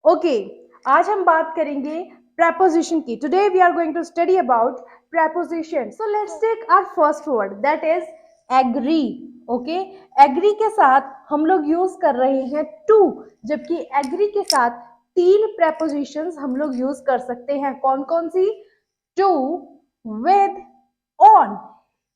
Okay आज हम बात करेंगे preposition की. Today we are going to study about preposition. So let's take our first word, that is agree. Okay, agree के साथ हम लोग यूज कर रहे हैं to, जबकि agree के साथ 3 prepositions हम लोग यूज कर सकते हैं. कौन कौन सी? to, with, on.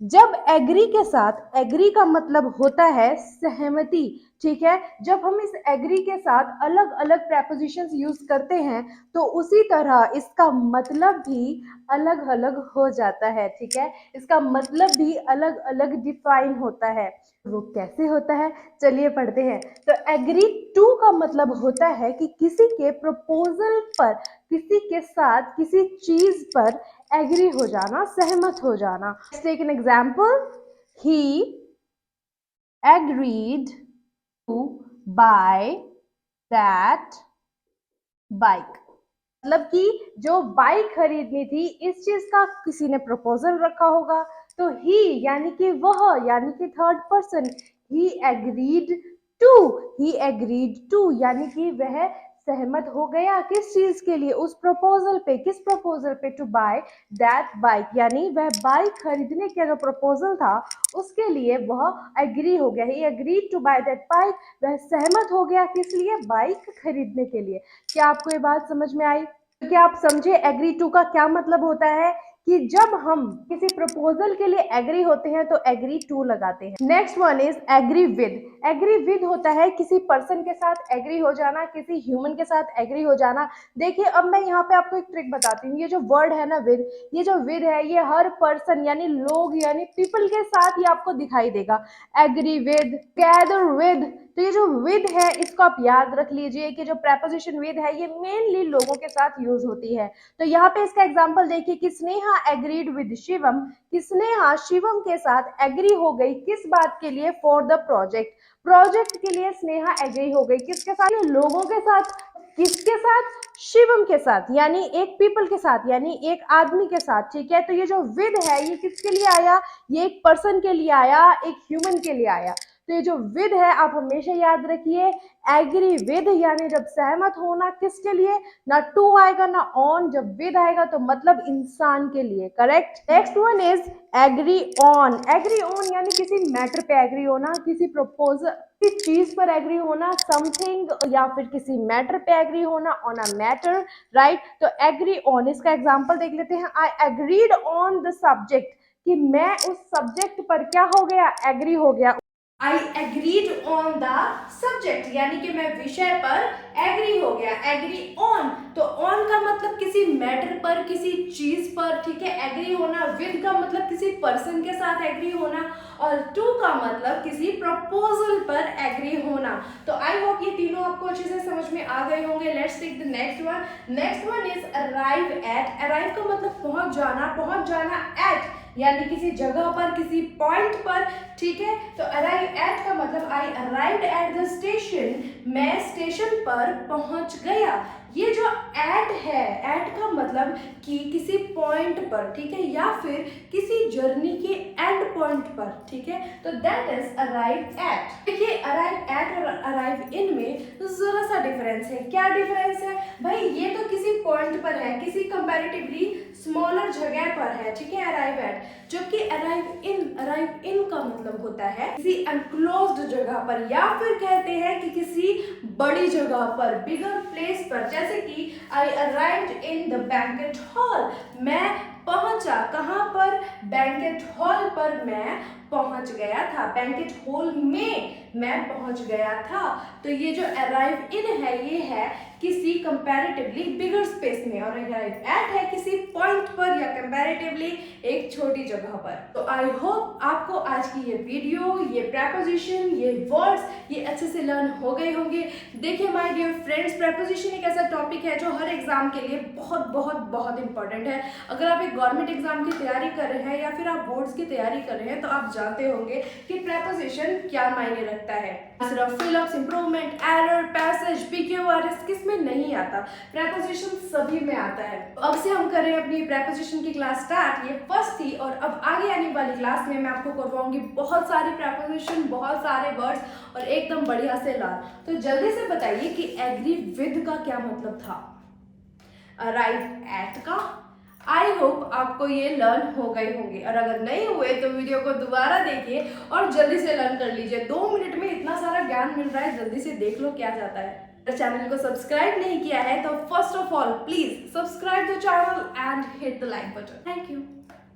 जब एग्री के साथ, एग्री का मतलब होता है सहमति. ठीक है, जब हम इस एग्री के साथ अलग अलग प्रेपोजिशंस यूज करते हैं तो उसी तरह इसका मतलब भी अलग अलग हो जाता है. ठीक है, इसका मतलब भी अलग अलग डिफाइन होता है. वो कैसे होता है, चलिए पढ़ते हैं. तो एग्री टू का मतलब होता है कि किसी के प्रपोजल पर, किसी के साथ किसी चीज पर एग्री हो जाना, सहमत हो जाना. Let's take an example. He agreed to buy that bike. मतलब कि जो बाइक खरीदनी थी, इस चीज का किसी ने प्रपोजल रखा होगा. तो ही यानी कि वह, यानी कि third person, he agreed to, he agreed to यानी कि वह सहमत हो गया. किस चीज के लिए? उस प्रपोजल पे. किस प्रपोजल पे? टू बाय दैट बाइक, यानी वह बाइक खरीदने का जो प्रपोजल था उसके लिए वह एग्री हो गया. He agreed to buy that bike, वह सहमत हो गया. किस लिए? बाइक खरीदने के लिए. क्या आपको ये बात समझ में आई? क्या आप समझे एग्री टू का क्या मतलब होता है? कि जब हम किसी प्रपोजल के लिए एग्री होते हैं तो एग्री टू लगाते हैं. Next one is agree with. Agree with होता है किसी पर्सन के साथ एग्री हो जाना, किसी ह्यूमन के साथ एग्री हो जाना. देखिए, अब मैं यहाँ पे आपको एक ट्रिक बताती हूँ. ये जो वर्ड है ना विद, ये जो विद है ये हर पर्सन यानी लोग यानी पीपल के साथ ही आपको दिखाई देगा. Agree with, gather with. तो ये जो विद है इसको आप याद रख लीजिए कि जो प्रेपोजिशन विद है ये मेनली लोगों के साथ यूज होती है. तो यहाँ पे इसका एग्जांपल देखिए कि स्नेहा एग्रीड विद शिवम, कि स्नेहा शिवम के साथ एग्री हो गई. किस बात के लिए? For the project. प्रोजेक्ट के लिए स्नेहा एग्री हो गई. किसके साथ? लोगों के साथ. किसके साथ? शिवम के साथ, यानी एक पीपल के साथ, यानी एक आदमी के साथ. ठीक है, तो ये जो विद है ये किसके लिए आया? ये एक पर्सन के लिए आया, एक ह्यूमन के लिए आया. तो ये जो विद है आप हमेशा याद रखिए, एग्री विद यानी जब सहमत होना. किसके लिए? ना टू आएगा ना ऑन. जब विद आएगा तो मतलब इंसान के लिए. Correct. Next one is agree on. Agree on यानी किसी मैटर पे एग्री होना, किसी प्रपोजल, किसी चीज पर एग्री होना, समथिंग, या फिर किसी मैटर पे एग्री होना, ऑन अ मैटर. राइट. तो एग्री ऑन, इसका एग्जांपल देख लेते हैं. I agreed on the subject, कि मैं उस सब्जेक्ट पर क्या हो गया? एग्री हो गया. I agreed on the subject यानी कि मैं विषय पर एग्री हो गया. एग्री ऑन, तो ऑन का मतलब किसी मैटर पर, किसी चीज पर. ठीक है, एग्री होना. विद का मतलब किसी पर्सन के साथ एग्री होना, और टू का मतलब किसी प्रपोजल पर एग्री होना. तो आई होप ये तीनों आपको अच्छे से समझ में आ गए होंगे. Let's take the next one. Next one is arrive at. Arrive का मतलब पहुंच जाना. पहुंच जाना एट यानी किसी जगह पर, किसी पॉइंट पर. ठीक है, तो अराइव एट का मतलब आई अराइव्ड एट द स्टेशन, मैं स्टेशन पर पहुंच गया. ये जो एट है, एट का मतलब कि किसी पॉइंट पर. ठीक है, या फिर किसी जर्नी के एंड पॉइंट पर. ठीक है, तो दैट इज अराइव एट. देखिए, अराइव एट और अराइव इन में जरा सा डिफरेंस है. क्या डिफरेंस है भाई? ये तो किसी पॉइंट पर है, किसी कंपैरेटिवली स्मॉलर जगह पर है. ठीक है, अराइव एट. जबकि अराइव इन का मतलब होता है किसी एनक्लोज्ड जगह पर, या फिर कहते हैं कि किसी बड़ी जगह पर, बिगर प्लेस पर. जैसे कि आई arrived in the banquet hall, मैं पहुंचा. कहां पर? बैंकेट हॉल पर मैं पहुंच गया था. बैंकेट हॉल में मैं पहुंच गया था. तो ये जो अराइव इन है ये है किसी कंपैरेटिवली बिगर स्पेस में, और अराइव एट है किसी पॉइंट पर या कंपैरेटिवली एक छोटी जगह पर. तो आई होप आपको आज की ये वीडियो, ये प्रेपोजिशन, ये वर्ड्स ये अच्छे से लर्न हो गए होंगे. देखिए माय डियर फ्रेंड्स, प्रेपोजिशन एक ऐसा टॉपिक है जो हर एग्जाम के लिए बहुत बहुत बहुत इंपॉर्टेंट है. अगर आप एक गवर्नमेंट एग्जाम की तैयारी कर रहे हैं या फिर आप बोर्ड्स की तैयारी कर रहे हैं तो आप जानते होंगे कि प्रेपोजिशन क्या मायने रखते लगता है। सिर्फ fill-ups, improvement, error, passage, PQRS किस में नहीं आता, प्रेपोजिशन सभी में आता है। अब से हम करें अपनी प्रेपोजिशन की क्लास स्टार्ट। ये फर्स्ट थी और अब आगे आने वाली क्लास में मैं आपको करवाऊंगी बहुत सारी प्रेपोजिशन, बहुत सारे वर्ड्स और एकदम बढ़िया से लर्न। तो जल्दी से बताइए कि एग्री विद का क्या मतलब था, अराइव एट का। आई होप आपको ये लर्न हो गए होंगे और अगर नहीं हुए तो वीडियो को दोबारा देखिए और जल्दी से लर्न कर लीजिए। 2 मिनट में इतना सारा ज्ञान मिल रहा है, जल्दी से देख लो क्या जाता है। अगर चैनल को सब्सक्राइब नहीं किया है तो first of all please subscribe the channel and hit the like button. Thank you.